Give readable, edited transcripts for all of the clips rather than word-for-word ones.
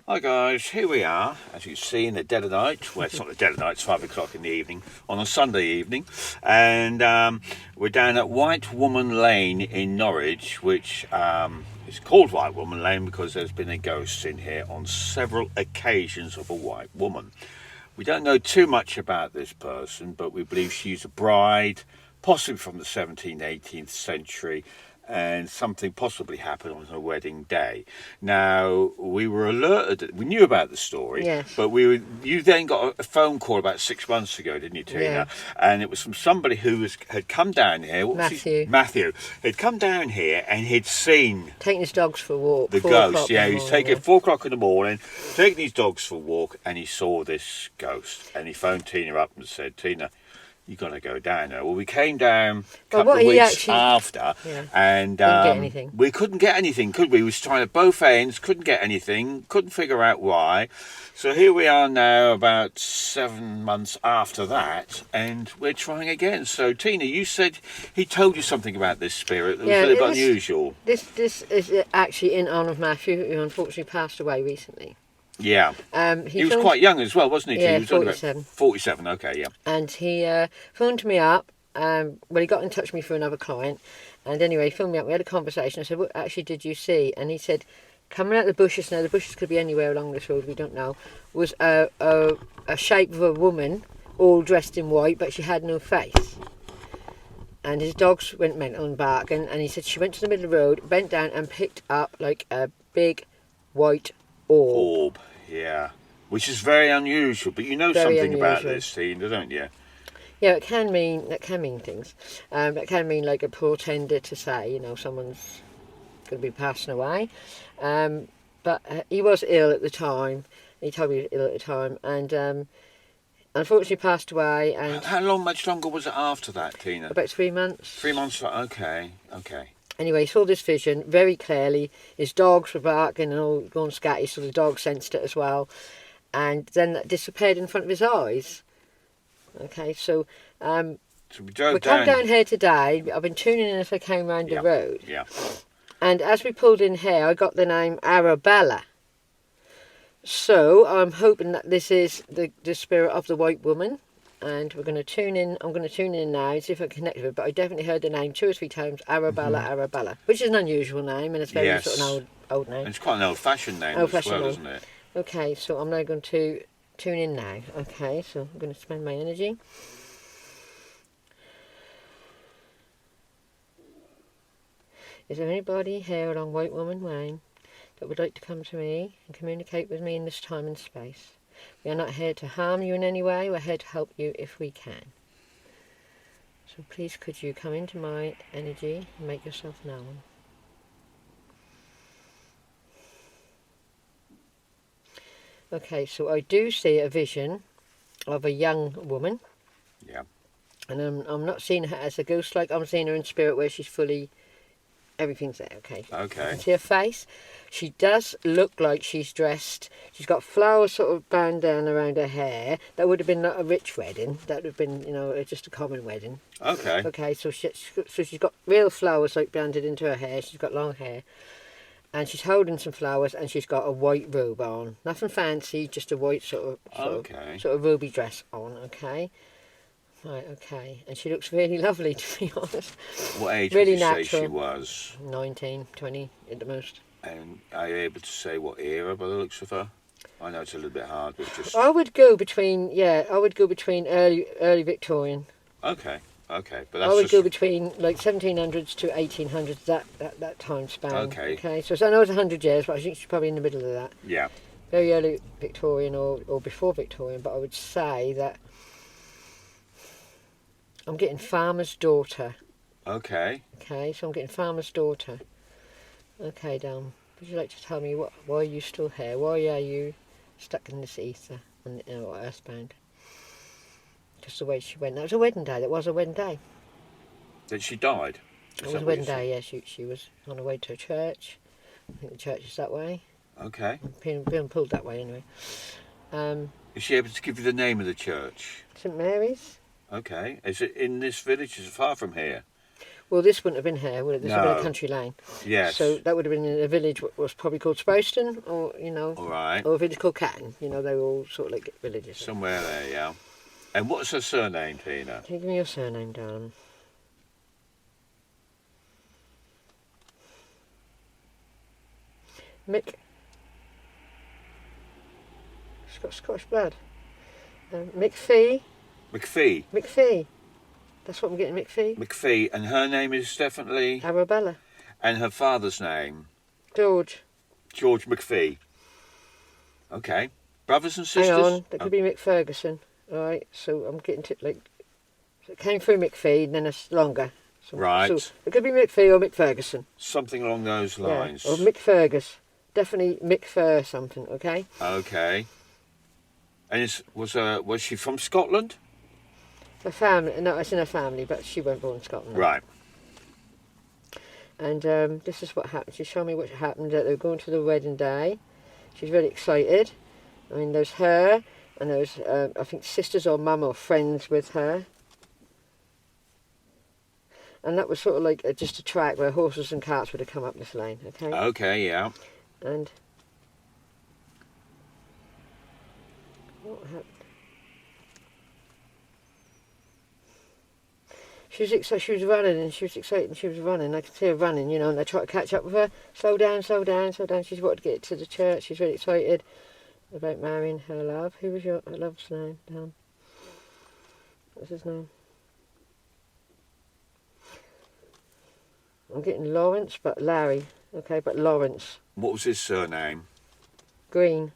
Hi guys, here we are, as you see in the dead of night. Well, it's not the dead of night, it's 5 o'clock in the evening, on a Sunday evening. And we're down at White Woman Lane in Norwich, which is called White Woman Lane because there's been a ghost in here on several occasions of a white woman. We don't know too much about this person, but we believe she's a bride, possibly from the 17th, 18th century, and something possibly happened on her wedding day. Now, we were alerted, we knew about the story, Yes. but you then got a phone call about 6 months ago, didn't you, Tina? Yeah. And it was from somebody who had come down here. What was Matthew. Matthew. He'd come down here and he'd seen Taking his dogs for a walk. the 4 ghost. o'clock Yeah, in he the was morning, taking yeah. 4 o'clock in the morning, taking his dogs for a walk, and he saw this ghost. And he phoned Tina up and said, "Tina, you got to go down there." Well, we came down a couple of weeks after, Yeah. and Didn't get anything. we couldn't get anything, could we? We was trying at both ends, couldn't get anything, couldn't figure out why. So here we are now, about 7 months after that, and we're trying again. So Tina, you said he told you something about this spirit that was a little bit unusual. This is actually in honour of Matthew, who unfortunately passed away recently. Yeah. He was quite young as well, wasn't he? Yeah, He was only about 47. 47, okay, yeah. And he phoned me up. Well, he got in touch with me for another client. And anyway, he phoned me up. We had a conversation. I said, "What actually did you see?" And he said, coming out of the bushes, now the bushes could be anywhere along this road, we don't know, was a shape of a woman, all dressed in white, but she had no face. And his dogs went mental and barking. And he said she went to the middle of the road, bent down and picked up like a big white orb. Yeah. Which is very unusual, but you know Very something about unusual. this, Tina, don't you? Yeah, it can mean things. It can mean like a portender to say, someone's going to be passing away. But he was ill at the time. He told me he was ill at the time, and unfortunately passed away. And How much longer was it after that, Tina? about 3 months. 3 months, okay. Anyway, he saw this vision very clearly. His dogs were barking and all gone scatty, so the dog sensed it as well. And then that disappeared in front of his eyes. Okay, so So we drove we come down here today. I've been tuning in as I came round the road. Yeah. And as we pulled in here, I got the name Arabella. So I'm hoping that this is the spirit of the white woman. And we're going to tune in. I'm going to tune in now and see if I can connect with it. But I definitely heard the name 2 or 3 times, Arabella, Arabella, which is an unusual name, and it's very sort of an old name. And it's quite an old-fashioned name as well, isn't it? Okay, so I'm now going to tune in now. Okay, so I'm going to spend my energy. Is there anybody here along White Woman Lane that would like to come to me and communicate with me in this time and space? We are not here to harm you in any way. We're here to help you if we can. So please could you come into my energy and make yourself known. Okay, so I do see a vision of a young woman. Yeah. And I'm not seeing her as a ghost, like I'm seeing her in spirit where she's fully, everything's there, okay. Okay. I can see her face. She does look like she's dressed. She's got flowers sort of bound down around her hair. That would have been not a rich wedding. That would have been, just a common wedding. Okay. Okay, so she's got real flowers like banded into her hair. She's got long hair. And she's holding some flowers and she's got a white robe on. Nothing fancy, just a white sort of ruby dress on, okay? Right, okay. And she looks really lovely, to be honest. What age Really would you say natural. she was? 19, 20 at the most. And are you able to say what era by the looks of her? I know it's a little bit hard, but just... I would go between early Victorian. Okay. But that's I would go between like 1700s to 1800s, that time span. Okay. So I know it's 100 years, but I think she's probably in the middle of that. Yeah. Very early Victorian or before Victorian, but I would say that I'm getting farmer's daughter. Okay. Okay, so I'm getting farmer's daughter. Okay, Dan, would you like to tell me why are you still here? Why are you stuck in this ether and earthbound? Just the way she went. That was a wedding day. That was a wedding day. That she died? It was a wedding day, yeah. She was on her way to a church. I think the church is that way. Okay. Being pulled that way anyway. Is she able to give you the name of the church? St Mary's. Okay. Is it in this village? Is it far from here? Well, this wouldn't have been here, would it? This would have been No. a country lane. Yes. So that would have been in a village what was probably called Sproston, or All right. or a village called Catton. They were all sort of like villages. Somewhere there, yeah. And what's her surname, Tina? Can you give me your surname, darling? Mick. She's got Scottish blood. McPhee. McPhee. McPhee. That's what I'm getting, McPhee. McPhee. And her name is definitely... Arabella. And her father's name? George. George McPhee. Okay. Brothers and sisters? Hang on, that could be Mick Ferguson. Alright, so I'm getting to, like... So it came through McPhee and then it's longer. So, Right. So it could be McPhee or Mick Ferguson. Something along those lines. Yeah, or Mick Fergus. Definitely Mick Fur something, okay? Okay. And was she from Scotland? Her family, no, it's in her family, but she weren't born in Scotland. Right. And this is what happened. She showed me what happened. They were going to the wedding day. She's really excited. I mean, there's her, and there's, I think, sisters or mum or friends with her. And that was sort of like just a track where horses and carts would have come up this lane, okay? Okay, yeah. And what happened? She was excited. She was running, and she was excited, and she was running. I could see her running, and I tried to catch up with her. Slow down, slow down, slow down. She's wanted to get to the church. She's really excited about marrying her love. Who was her love's name? What's his name? I'm getting Lawrence, but Larry. Okay, but Lawrence. What was his surname? Green.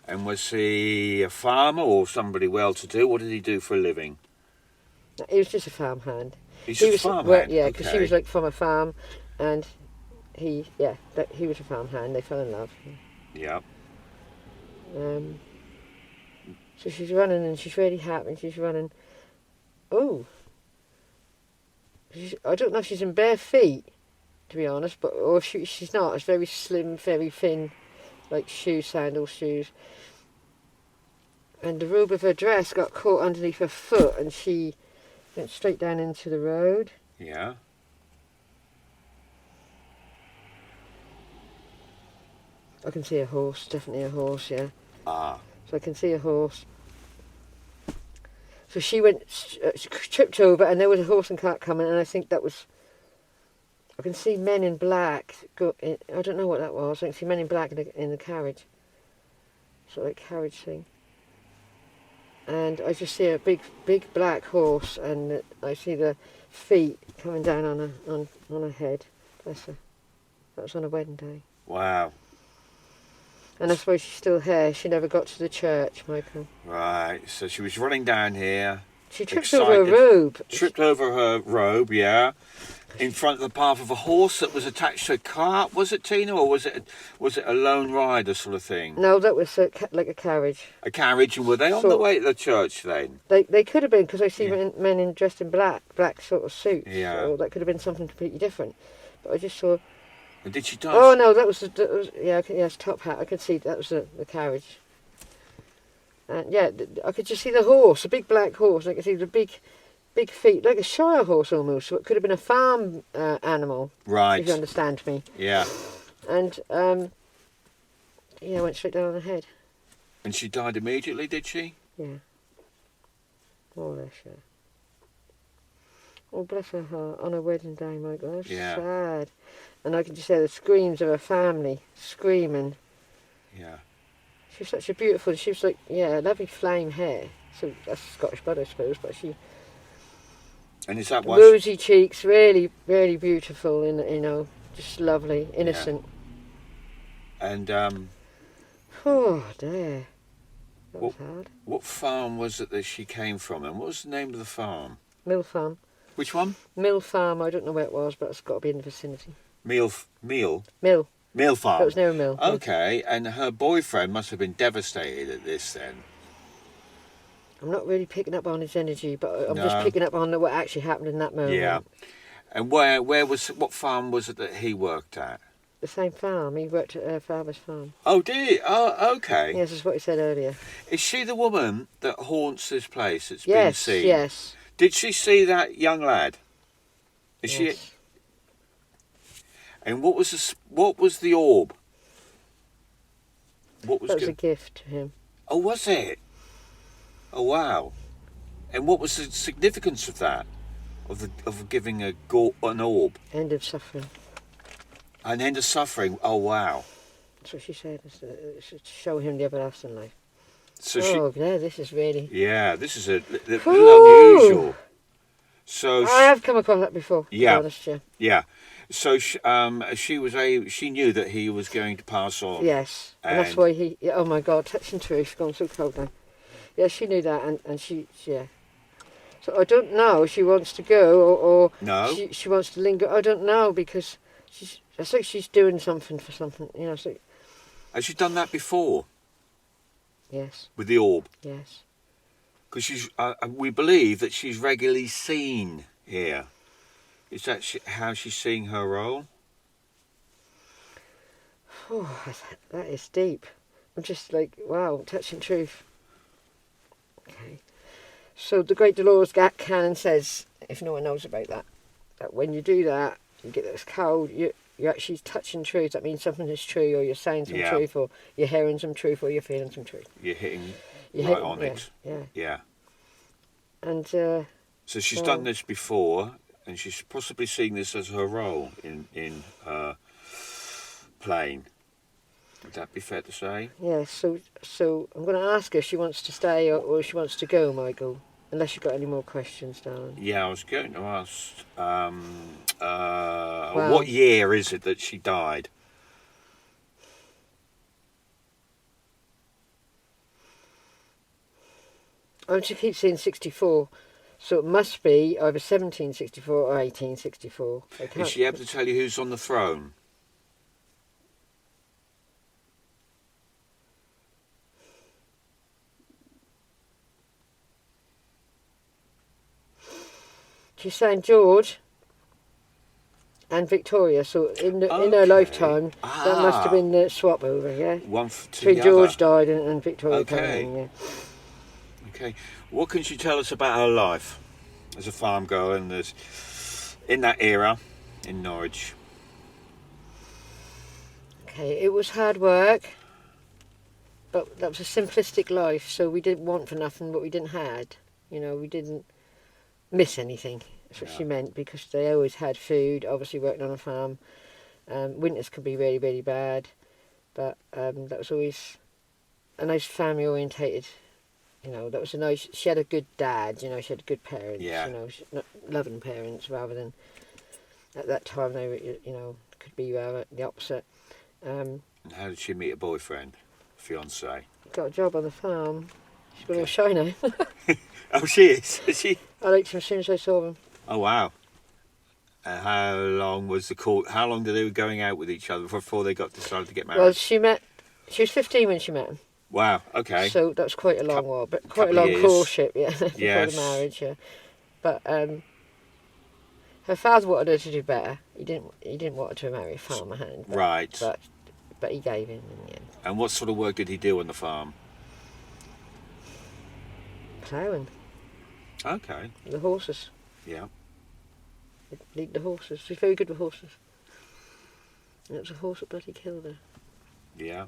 And was he a farmer or somebody well-to-do? What did he do for a living? He was just a farmhand. He's He just was a farmhand? yeah, because she Okay. was like from a farm, and he was a farmhand. They fell in love. Yeah. So she's running, and she's really happy. And she's running. Oh. I don't know if she's in bare feet, to be honest, or if she's not. It's very slim, very thin, like sandal shoes. And the robe of her dress got caught underneath her foot, and she went straight down into the road. Yeah. I can see a horse, definitely a horse, yeah. Ah. So I can see a horse. So she went, she tripped over, and there was a horse and cart coming, and I think that was, I can see men in black. I don't know what that was. I can see men in black in the carriage. Sort of like carriage thing. And I just see a big black horse, and I see the feet coming down on her head. Bless her. That was on a wedding day. Wow. And I suppose she's still here. She never got to the church, Michael. Right. So she was running down here. She tripped Excited. over her robe. Tripped over her robe, yeah. In front of the path of a horse that was attached to a cart. Was it, Tina, or was it a lone rider sort of thing? No, that was like a carriage. A carriage, and were they on the way to the church then? They could have been, because I see Yeah. men dressed in black sort of suits. Yeah. So that could have been something completely different. But I just saw. And did she dance? Oh no, that was yes, top hat. I could see that was the carriage. And yeah, I could just see the horse, a big black horse. I could see the big feet, like a shire horse almost. So it could have been a farm animal, Right. if you understand me. Yeah. And went straight down on her head. And she died immediately, did she? Yeah. More or less, yeah. Oh, bless her heart, on her wedding day, Michael. That was Yeah. sad. And I can just hear the screams of her family screaming. Yeah. She was such a beautiful, she was like, lovely flame hair. So that's Scottish blood, I suppose, but she... And is that why? Rosy cheeks, really, really beautiful, and just lovely, innocent. And Oh, dear. That was hard. what farm was it that she came from, and what was the name of the farm? Mill Farm. Which one? Mill Farm, I don't know where it was, but it's got to be in the vicinity. Mill Mill. Farm. That was near a mill. Okay, and her boyfriend must have been devastated at this then. I'm not really picking up on his energy, but I'm No. just picking up on what actually happened in that moment. Yeah. And what farm was it that he worked at? The same farm. He worked at her father's farm. Oh, did he? Oh, okay. Yes, that's what he said earlier. Is she the woman that haunts this place that's been Yes, seen? yes. Did she see that young lad Is Yes. she? And what was the orb? What was That was a good? gift to him. Oh, was it? Oh, wow. And what was the significance of that? Of giving an orb? End of suffering. An end of suffering. Oh, wow. That's what she said. It's to show him the everlasting life. So Oh, yeah, this is really... yeah, this is a little Whew. unusual. So I have come across that before, to be yeah, honest, yeah. yeah. So she knew that he was going to pass on. Yes, and that's why he... Yeah, oh, my God, touching truth, gone so cold now. Yeah, she knew that, and yeah. So I don't know if she wants to go, or No. she wants to linger. I don't know, because it's like she's doing something for something, you know. It's like, Has she done that before yes, with the orb? yes. Because we believe that she's regularly seen here. Is that how she's seeing her role? Oh, that is deep. I'm just like, wow, touching truth. Okay. So the great Dolores Cannon says, if no one knows about that, that when you do that, you get this cold, you're actually touching truth. That means something is true, or you're saying some truth, or you're hearing some truth, or you're feeling some truth. You're hitting on yeah, it. Yeah. Yeah. And so she's done this before, and she's possibly seeing this as her role in playing. Would that be fair to say? yeah. So I'm going to ask her if she wants to stay or if she wants to go, Michael. Unless you've got any more questions, darling. Yeah, I was going to ask. Well, what year is it that she died? She keeps saying 64, so it must be either 1764 or 1864. Is she able to tell you who's on the throne? She's saying George and Victoria, so in her lifetime, that must have been the swap over, yeah? One to Between the George other. died and Victoria came in, yeah. Okay. What can she tell us about her life as a farm girl in that era in Norwich? Okay, it was hard work, but that was a simplistic life, so we didn't want for nothing what we didn't had. You know, we didn't miss anything. That's what she meant, because they always had food, obviously working on a farm. Winters could be really, really bad, but that was always a nice family orientated. You know, that was a nice. She had a good dad. You know, she had good parents. Yeah. You know, not loving parents, rather than at that time they were. You know, could be rather the opposite. And how did she meet a boyfriend, fiance? Got a job on the farm. She's got all shy now. Oh, she is. Is she? I liked him as soon as I saw him. Oh, wow. And how long was the court? How long did they were going out with each other before they decided to get married? Well, she was 15 when she met him. Wow. Okay. So that was quite a long while, but quite a couple long years. courtship, yeah, before Yes. the marriage, yeah. But her father wanted her to do better. He didn't want her to marry a farmer hand. But, Right. But he gave in the end. And what sort of work did he do on the farm? Ploughing. Okay. The horses. Yeah. He'd lead the horses. He's very good with horses. And it was a horse that bloody killed her. Yeah.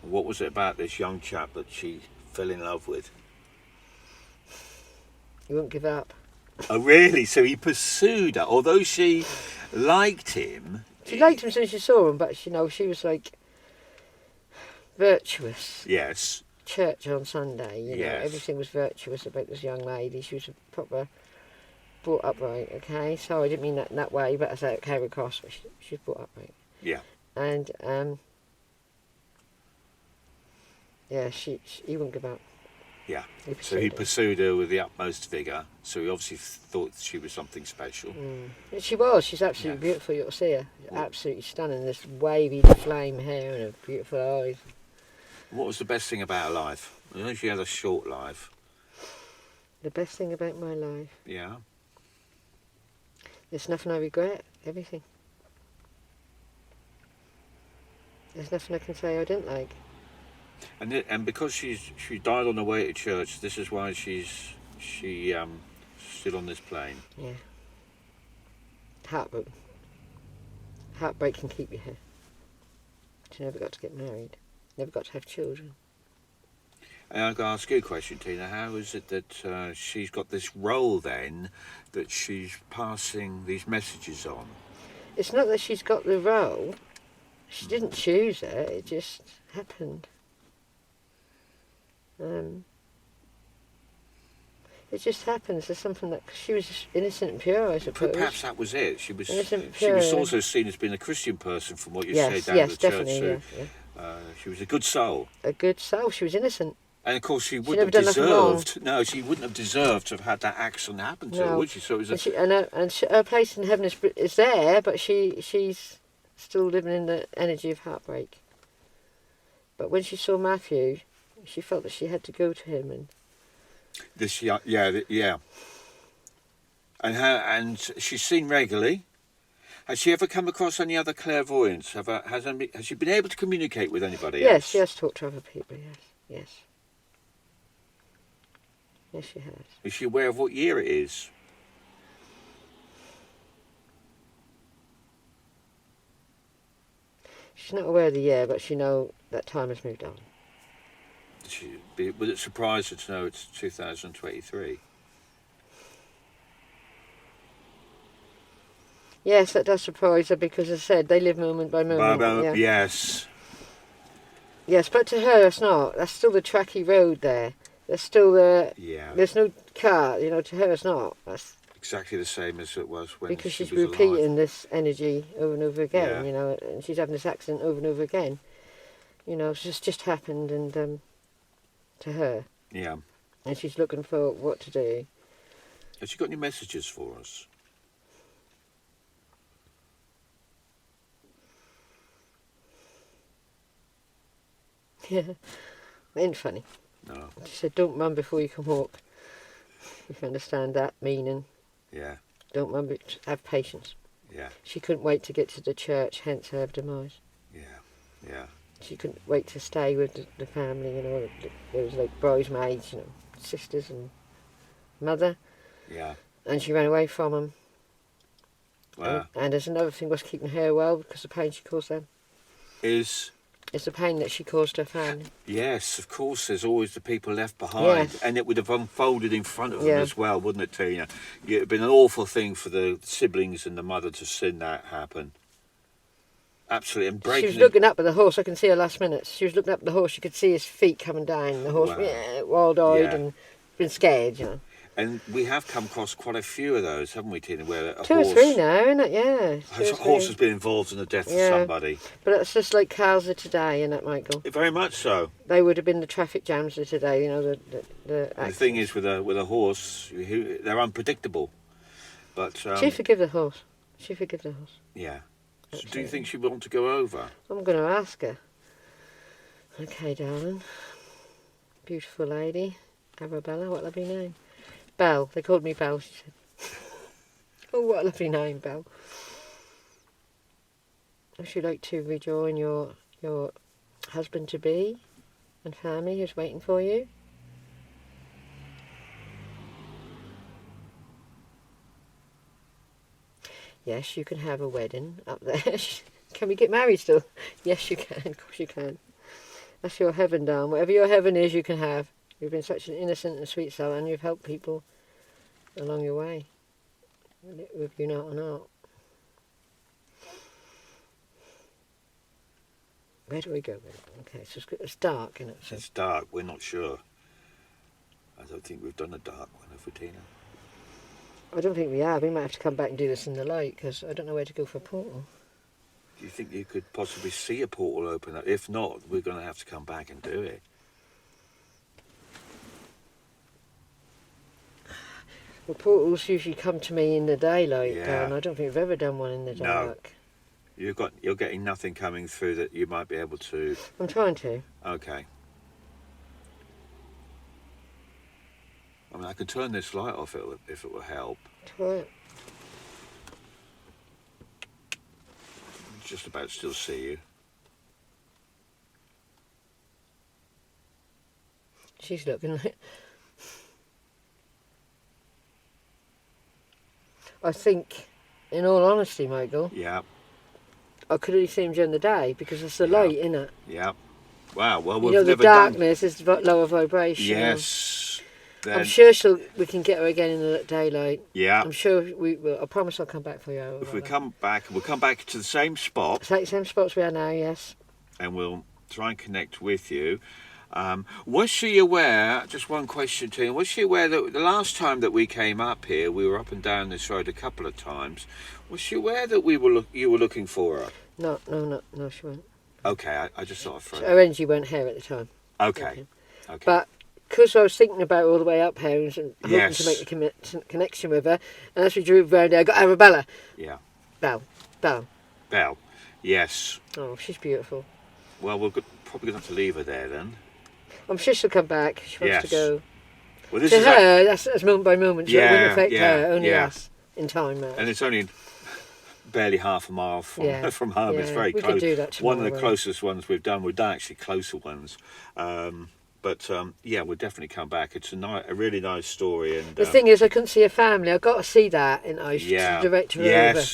What was it about this young chap that she fell in love with? He wouldn't give up. Oh, really? So he pursued her, although she liked him. She liked him as soon as she saw him, but she was like virtuous. Yes. Church on Sunday, you know, Yes. everything was virtuous about this young lady. She was a proper brought up right, okay? So I didn't mean that in that way, but I say it came across, but she was brought up right. Yeah. And yeah, he wouldn't give up. Yeah. So he pursued her with the utmost vigour. So he obviously thought she was something special. And she was. She's absolutely beautiful. You'll see her. Absolutely stunning. This wavy flame hair and her beautiful eyes. What was the best thing about her life? I know she had a short life. The best thing about my life. Yeah. There's nothing I regret. Everything. There's nothing I can say I didn't like. And because she died on the way to church, this is why she still on this plane. Yeah. Heartbreak. Heartbreak can keep you here. She never got to get married. Never got to have children. And I've got to ask you a question, Tina. How is it that she's got this role then that she's passing these messages on? It's not that she's got the role. She didn't choose it. It just happened. It just happens. There's something that she was just innocent and pure, I suppose. Perhaps that was it. She was. Innocent and She pure. was also seen as being a Christian person, from what you Yes, say down yes, at the definitely, church. yeah, yeah. She was a good soul. A good soul. She was innocent. And of course, she never wouldn't done have nothing wrong. deserved. No, she wouldn't have deserved to have had that accident happen to her, No. would she? So it was Her place in heaven is there, but she's still living in the energy of heartbreak. But when she saw Matthew, she felt that she had to go to him, and yeah. And she's seen regularly. Has she ever come across any other clairvoyants? Has she been able to communicate with anybody else? yes, she has talked to other people. Yes. Yes, she has. Is she aware of what year it is? She's not aware of the year, but she knows that time has moved on. Would it surprise her to know it's 2023? Yes, that does surprise her because, as I said, they live moment by moment. Yeah. Yes. Yes, but to her, it's not. That's still the tracky road there. There's still the. Yeah. There's no car. To her, it's not. That's Exactly the same as it was when because she she's was repeating alive. this energy over and over again. Yeah. And she's having this accident over and over again. It's just happened, and to her, Yeah. and she's looking for what to do. Has she got any messages for us? Yeah, ain't funny. No. She said, "Don't run before you can walk." If you understand that meaning, Yeah. don't run. Have patience. Yeah. She couldn't wait to get to the church, hence her demise. Yeah. Yeah. She couldn't wait to stay with the family. There was like bridesmaids, sisters and mother, Yeah. and she ran away from them. Well, And there's another thing was keeping her well because the pain she caused them. It's the pain that she caused her family. Yes, of course, there's always the people left behind. Yes. And it would have unfolded in front of them Yeah. as well, wouldn't it, Tina? It would have been an awful thing for the siblings and the mother to see that happen. Absolutely. And She breaking was looking up at the horse. I can see her last minute. She was looking up at the horse. You could see his feet coming down. The horse, Wow. wild-eyed Yeah. and been scared. And we have come across quite a few of those, haven't we, Tina? Where a Two horse, or three now, isn't it? Yeah. a horse has been involved in the death Yeah. of somebody. But it's just like cars are today, isn't it, Michael? Very much so. They would have been the traffic jams of today, the And the thing is, with a horse, they're unpredictable. But She forgive the horse. She forgive the horse. yeah. So do you Absolutely. think she would want to go over? I'm going to ask her. Okay, darling. Beautiful lady. Arabella, what a lovely name. Belle. They called me Belle, she said. Oh, what a lovely name, Belle. Would you like to rejoin your husband-to-be and family who's waiting for you? Yes, you can have a wedding up there. Can we get married still? Yes, you can. Of course you can. That's your heaven, darling. Whatever your heaven is, you can have. You've been such an innocent and sweet soul, and you've helped people along your way, with you not or not. Where do we go then? Okay, so it's dark, isn't it? So It's dark. We're not sure. I don't think we've done a dark one, have we, Tina? I don't think we have. We might have to come back and do this in the light, because I don't know where to go for a portal. Do you think you could possibly see a portal open up? If not, we're going to have to come back and do it. Well, portals usually come to me in the daylight, Yeah. and I don't think we've ever done one in the No. dark. You're getting nothing coming through that you might be able to. I'm trying to. Okay. I mean, I could turn this light off if it will help. Try. Just about still see you. She's looking like... I think, in all honesty, Michael, Yeah. I could only see him during the day because it's the Yeah. light, innit? Yeah. Wow. Well, You we've know, the never done. darkness is lower vibration. Yes. I'm Then. sure we can get her again in the daylight. Yeah. I'm sure we will. I promise I'll come back for you. If we come back, we'll come back to the same spot, Same spots we are now, yes. and we'll try and connect with you. Was she aware? Just one question to you. Was she aware that the last time that we came up here, we were up and down this road a couple of times? Was she aware that you were looking for her? No, she won't. Okay, I just thought I'd throw Her energy weren't here at the time. Okay. But because I was thinking about all the way up here and hoping Yes. to make the connection with her, and as we drove round there, I got Arabella. Yeah. Belle. Belle. Yes. Oh, she's beautiful. Well, we're probably going to have to leave her there then. I'm sure she'll come back. She wants to go. Well, this To is her, that's moment by moment. So it wouldn't affect her, only yeah. us in time. And it's only barely half a mile from from home. It's very we close. could do that One of the tomorrow. closest ones we've done. We've done actually closer ones. But we'll definitely come back. It's a really nice story. And the thing is, I couldn't see her family. I've got to see that in Ice to direct her over.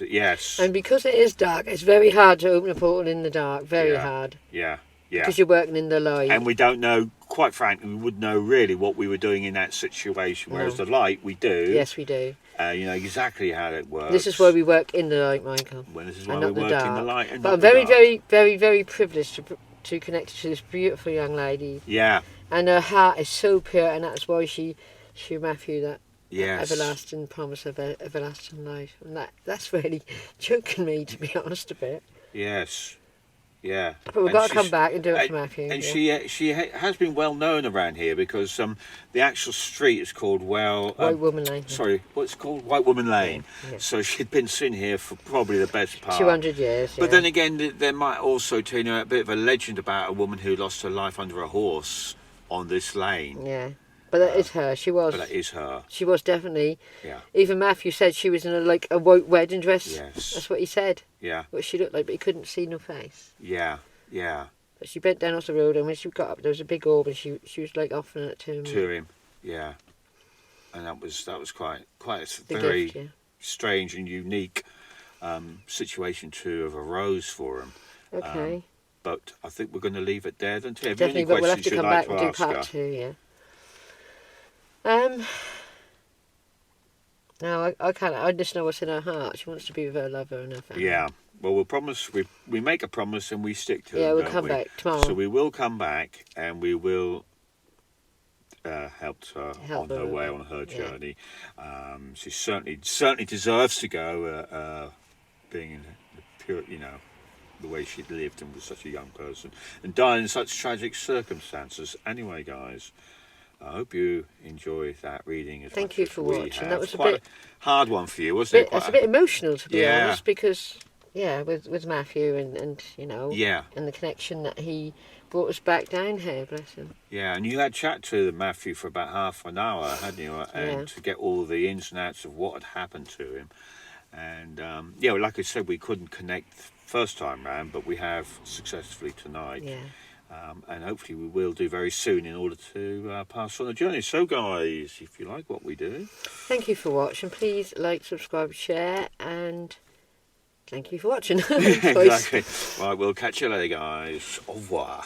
Yes. And because it is dark, it's very hard to open a portal in the dark. Very hard. Yeah. Because you're working in the light. And we don't know, quite frankly, we wouldn't know really what we were doing in that situation. Whereas the light, we do. Yes, we do. You know exactly how it works. This is why we work in the light, Michael. Well, this is why we work in the light. And but not I'm very, the dark. very, very, very privileged to connect to this beautiful young lady. Yeah. And her heart is so pure, and that's why she Matthew that everlasting promise of everlasting life. And that's really choking me, to be honest, a bit. Yes. Yeah. But we've got to come back and do it for Matthew. And she has been well known around here because the actual street is called White Woman Lane. Sorry, what's it called? White Woman Lane. Yeah. So she'd been sitting here for probably the best part. 200 years. But then again, there might also tell you a bit of a legend about a woman who lost her life under a horse on this lane. Yeah. But that is her. She was. But that is her. She was definitely. Yeah. Even Matthew said she was in a white wedding dress. Yes. That's what he said. Yeah. What she looked like, but he couldn't see no face. Yeah. But she bent down off the road, and when she got up, there was a big orb, and she was like offering it to him. To him. Yeah. And that was quite a The very gift, strange and unique situation to have arose for him. Okay. But I think we're going to leave it there then. Definitely, but we'll have to come back and do part 2, yeah. No, I can't. I just know what's in her heart. She wants to be with her lover and her family. Yeah. Well, we'll promise. We make a promise and we stick to it. Yeah, we'll come back tomorrow. So we will come back and we will help her on her way on her journey. She certainly deserves to go, being in the pure, the way she lived and was such a young person and died in such tragic circumstances. Anyway, guys. I hope you enjoy that reading. Thank you for watching. That was quite a hard one for you, wasn't it? It's a bit emotional, to be honest, because with Matthew and and the connection that he brought us back down here, bless him. Yeah, and you had chat to Matthew for about half an hour, hadn't you? And to get all the ins and outs of what had happened to him. And like I said, we couldn't connect first time round, but we have successfully tonight. Yeah. And hopefully we will do very soon in order to pass on the journey. So guys, if you like what we do, thank you for watching. Please like, subscribe, share, and thank you for watching. Exactly. Right, we'll catch you later, guys. Au revoir.